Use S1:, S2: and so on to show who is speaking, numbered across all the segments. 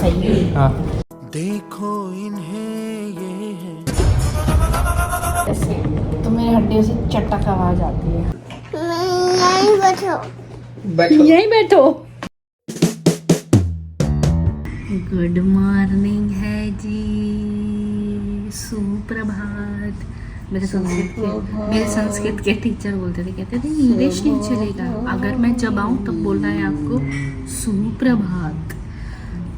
S1: सही।
S2: हाँ
S3: देखो इन्हें ये है।
S1: ऐसे तो मेरे हड्डियों से चटक आवाज आती है।
S4: यहीं बैठो।
S1: यहीं बैठो। गुड मॉर्निंग है जी, सुप्रभात। मेरे संस्कृत के टीचर बोलते थे, कहते थे इंग्लिश नहीं चलेगा, अगर मैं जब आऊँ तब बोलना है आपको सुप्रभात।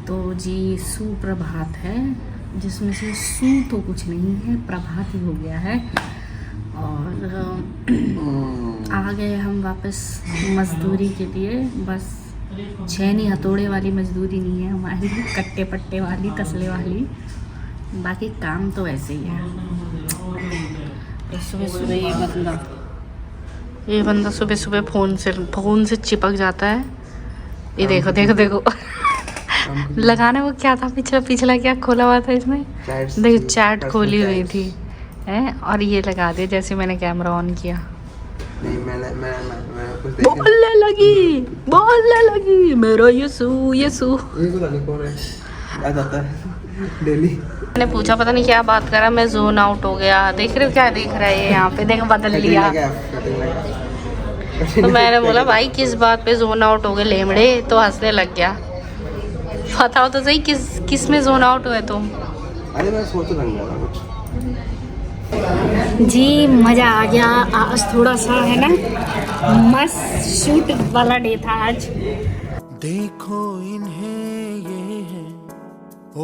S1: तो जी सुप्रभात है, जिसमें से सु तो कुछ नहीं है, प्रभात ही हो गया है। और आ गए हम वापस मजदूरी के लिए। बस छेनी हथौड़े वाली मजदूरी नहीं है हमारी, कट्टे पट्टे वाली, तसले वाली। बाकी काम तो ऐसे ही है। तो सुबह सुबह ये बंदा सुबह सुबह फ़ोन से चिपक जाता है। ये देखो देखो देखो लगाना वो क्या था, पिछला क्या खोला हुआ था इसमें, देखो चैट खोली हुई थी है, और ये लगा दिया जैसे मैंने कैमरा ऑन किया।
S2: नहीं मैं कुछ
S1: बोलने लगी मेरा यीशु
S2: ये पता नहीं कौन है, आ जाता है डेली।
S1: मैंने पूछा पता नहीं क्या बात करा, मैं जोन आउट हो गया। देख रहे हो क्या दिख रहा है ये यहाँ पे, देखो बदल लिया। तो मैंने बोला भाई किस बात पे जोन आउट हो गए लेमड़े, तो हंसने लग गया। बताओ तो सही किस में जोन आउट हुए तुम?
S2: अरे मैं सोच रहा था कुछ
S1: जी, मज़ा आ गया। आज थोड़ा सा है ना मस्त शूट वाला डे था आज।
S3: देखो इन्हें ये है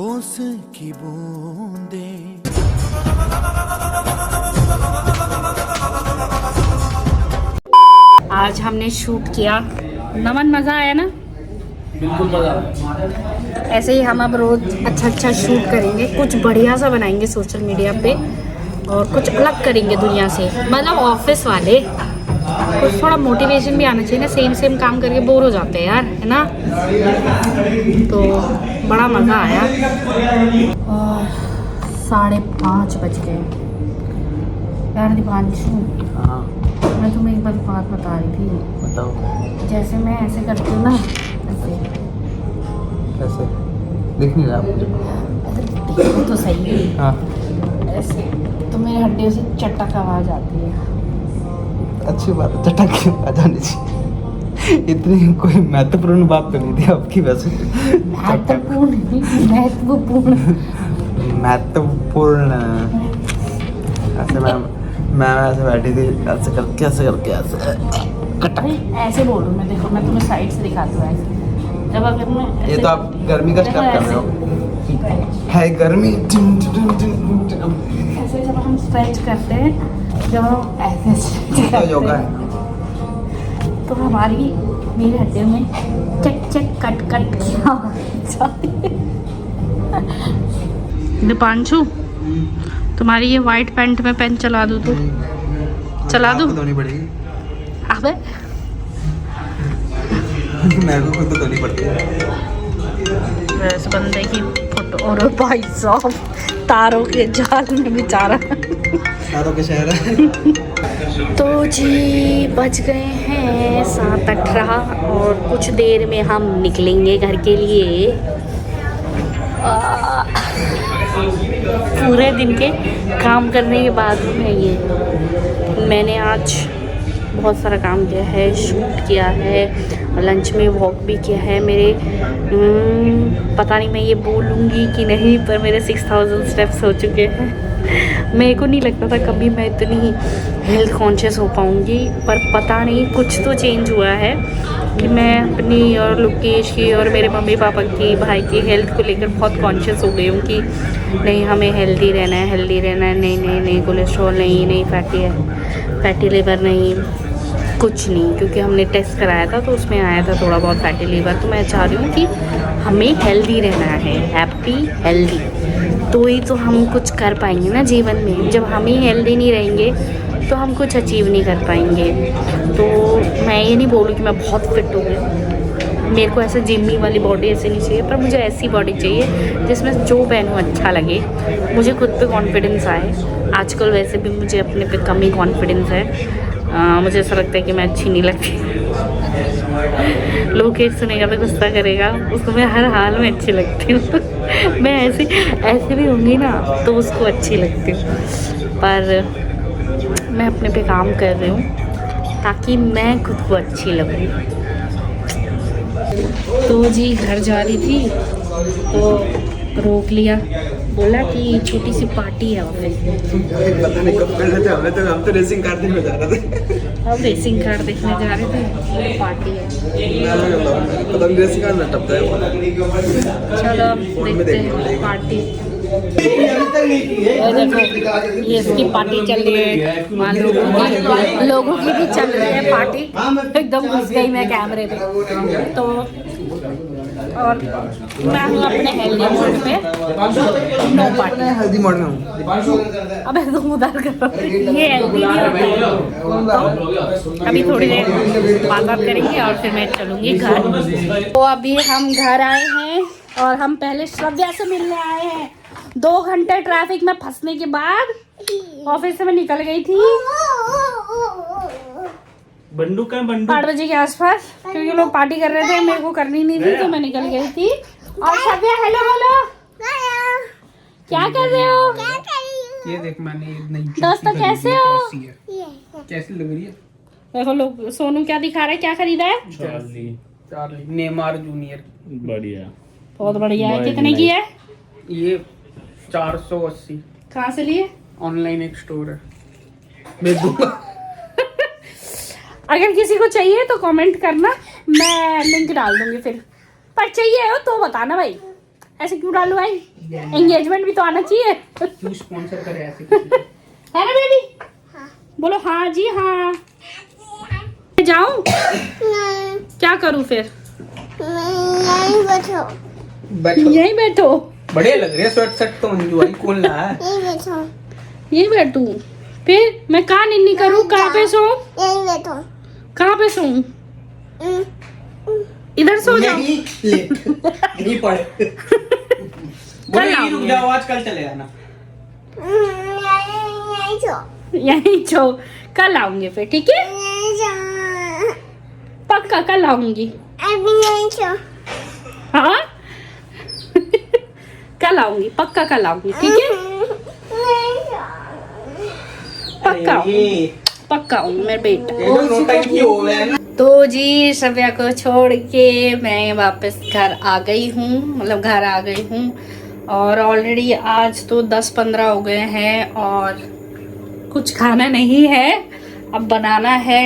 S3: ओस की बूंदे।
S1: आज हमने शूट किया। नमन, मज़ा आया ना?
S2: बिल्कुल मजा।
S1: ऐसे ही हम अब रोज़ अच्छा शूट करेंगे, कुछ बढ़िया सा बनाएंगे सोशल मीडिया पे, और कुछ अलग करेंगे दुनिया से, मतलब ऑफिस वाले। कुछ थोड़ा मोटिवेशन भी आना चाहिए ना, सेम काम करके बोर हो जाते हैं यार, है ना। तो बड़ा मज़ा आया। और 5:30 बज गए यार। दीपांशु,
S2: हाँ
S1: मैं तुम्हें एक बात बता रही थी।
S2: बताओ।
S1: जैसे मैं ऐसे करती हूँ ना, ऐसे
S2: कैसे दिख नहीं रहा मुझे?
S1: तो सही।
S2: हाँ
S1: ऐसे तो मेरे हड्डियों से चटक आवाज आती है।
S2: अच्छी बात है, चटक आ जानी चाहिए। इतनी कोई महत्वपूर्ण बात तो नहीं थी आपकी वैसे। महत्वपूर्ण ऐसे मैं ऐसे बैठी थी, ऐसे करके
S1: ऐसे बोल रहा हूँ मैं। देखो मैं तुम्हें साइड से दिखाती हूँ ऐसे। जब अगर मैं
S2: ये तो आप गर्मी का स्टेप कर रहे हो, है गर्मी।
S1: ऐसे जब हम स्ट्रेच करते हैं, जब हम ऐसे स्ट्रेच करते
S2: योगा
S1: हैं,
S2: है।
S1: तो हमारी मेरे हड्डियों में चट कट क्या जाती है। दीपांशु, तुम्हारी ये वाइट पैंट में पेन चला दूँ तो चला दूँ?
S2: धोनी पड़ेगी।
S1: अबे
S2: मेरे को खुद तो धोनी पड़ती है।
S1: इस बंदे की फोटो, और भाई साहब तारों के जाल में बेचारा।
S2: तारों के शहर है।
S1: तो जी बज गए हैं 7:18 और कुछ देर में हम निकलेंगे घर के लिए। पूरे दिन के काम करने के बाद में मैंने आज बहुत सारा काम किया है, शूट किया है, लंच में वॉक भी किया है। मेरे पता नहीं मैं ये बोलूँगी कि नहीं, पर मेरे 6000 स्टेप्स हो चुके हैं। मेरे को नहीं लगता था कभी मैं इतनी हेल्थ कॉन्शियस हो पाऊँगी, पर पता नहीं कुछ तो चेंज हुआ है कि मैं अपनी और लोकेश की और मेरे मम्मी पापा की, भाई की हेल्थ को लेकर बहुत कॉन्शियस हो गई हूँ कि नहीं हमें हेल्दी रहना है, नहीं कोलेस्ट्रॉल नहीं, फैटी लिवर नहीं, कुछ नहीं। क्योंकि हमने टेस्ट कराया था तो उसमें आया था थोड़ा बहुत फैटी लिवर। तो मैं चाह रही हूँ कि हमें हेल्दी रहना है, हैप्पी हेल्दी, तो ही तो हम कुछ कर पाएंगे ना जीवन में। जब हम ही हेल्दी नहीं रहेंगे तो हम कुछ अचीव नहीं कर पाएंगे। तो मैं ये नहीं बोलूँ कि मैं बहुत फिट हो गई, मेरे को ऐसे जिम्मी वाली बॉडी ऐसे नहीं चाहिए, पर मुझे ऐसी बॉडी चाहिए जिसमें जो पहनूँ अच्छा लगे, मुझे खुद पे कॉन्फिडेंस आए। आजकल वैसे भी मुझे अपने पे कम ही कॉन्फिडेंस है। मुझे ऐसा लगता है कि मैं अच्छी नहीं लगती। लोकेश सुनेगा तो गुस्सा करेगा, उसको मैं हर हाल में अच्छी लगती हूँ। मैं ऐसे भी होंगी ना तो उसको अच्छी लगती हूँ, पर मैं अपने पे काम कर रही हूँ ताकि मैं खुद को अच्छी लगूँ। तो जी घर जा रही थी तो रोक लिया, बोला कि छोटी सी पार्टी है ऑफिस में।
S2: पता नहीं कब करना था, हम तो रेसिंग कार देखने जा रहे थे।
S1: हम रेसिंग कार देखने जा रहे थे, पार्टी है।
S2: पता नहीं रेसिंग कार ना टपता है।
S1: चलो अब देखते हैं पार्टी। ये देखो, ये इसकी पार्टी चल रही है, मान लोगों की भी चल रही है पार्टी। एकदम घुस गई मैं कैमरे पे। तो और मैं हूँ अपने हेल्दी मोड पे, नो पार्टी।
S2: हेल्दी मोड में हूँ।
S1: अबे तुम उधर करो, ये हेल्दी नहीं होता। तो अभी थोड़ी देर बात करेंगे और फिर मैं चलूँगी घर। तो अभी हम घर आए हैं और हम पहले श्रव्या से मिलने आए हैं। 2 घंटे ट्रैफिक में फंसने के बाद ऑफिस से मैं निकल गई थी
S2: बंडू का बंडू
S1: 8 बजे के आसपास, क्योंकि लोग पार्टी कर रहे थे, मेरे को करनी नहीं थी तो मैं निकल गई थी। और श्रव्या हेलो बोलो, क्या कर रहे हो?
S2: ये देख मैंने नई
S1: दोस्तों कैसे हो?
S2: कैसी लग रही है?
S1: देखो लोग, सोनू क्या दिखा रहा है, क्या खरीदा है?
S2: Charlie Neymar junior.
S5: बढ़िया,
S1: बहुत बढ़िया है। कितने की है?
S2: ये 480।
S1: कहाँ से लिए?
S2: ऑनलाइन एक स्टोर है, मैं दूंगा।
S1: अगर किसी को चाहिए तो कमेंट करना, मैं लिंक डाल दूंगी फिर। पर चाहिए हो तो बताना भाई, ऐसे क्यों डालू भाई, एंगेजमेंट भी तो आना चाहिए।
S2: क्यों स्पॉन्सर करे ऐसे?
S1: है ना बेबी? बोलो हाँ जी हाँ। जाऊं? क्या करूं फिर?
S4: यहीं बैठो,
S2: बैठो।
S1: यहीं बैठो।
S2: बढ़िया लग रहे हैं स्वेट शर्ट तो अंजू भाई, कौन ला है?
S4: यहीं बैठो,
S1: यहीं बैठू? फिर मैं कहाँ निन्नी करूं? कहाँ पे सो?
S4: यहीं बैठो।
S1: कहाँ पे सो? इधर सो जाओ।
S2: नहीं पड़े। बोले रुक जाओ, आज कल चलेगा ना।
S4: यहीं सो,
S1: यहीं सो। कल आऊंगी फिर, ठीक है?
S4: यहीं सो,
S1: पक्का कल आऊंगी।
S4: अभी यहीं सो।
S1: हाँ कल आऊंगी, पक्का कल आऊंगी, ठीक है?
S4: यहीं सो।
S1: पक्का आऊंगी, पक्का आऊंगी मेरे बेटा। तो जी श्रव्या को छोड़ के मैं वापस घर आ गई हूँ, मतलब घर आ गई हूँ। और ऑलरेडी आज तो 10-15 हो गए हैं और कुछ खाना नहीं है, अब बनाना है।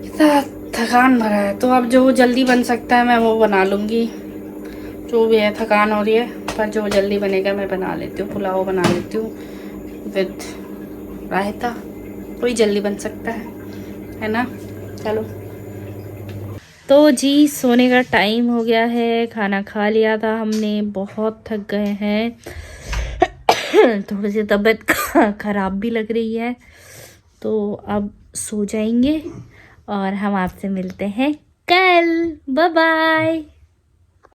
S1: इतना थकान भरा है, तो अब जो जल्दी बन सकता है मैं वो बना लूँगी। जो भी है, थकान हो रही है, पर जो जल्दी बनेगा मैं बना लेती हूँ। पुलाव बना लेती हूँ विद रायता, कोई जल्दी बन सकता है ना? चलो। तो जी सोने का टाइम हो गया है, खाना खा लिया था हमने, बहुत थक गए हैं। थोड़ी सी तबीयत खराब भी लग रही है, तो अब सो जाएंगे और हम आपसे मिलते हैं कल। Bye bye.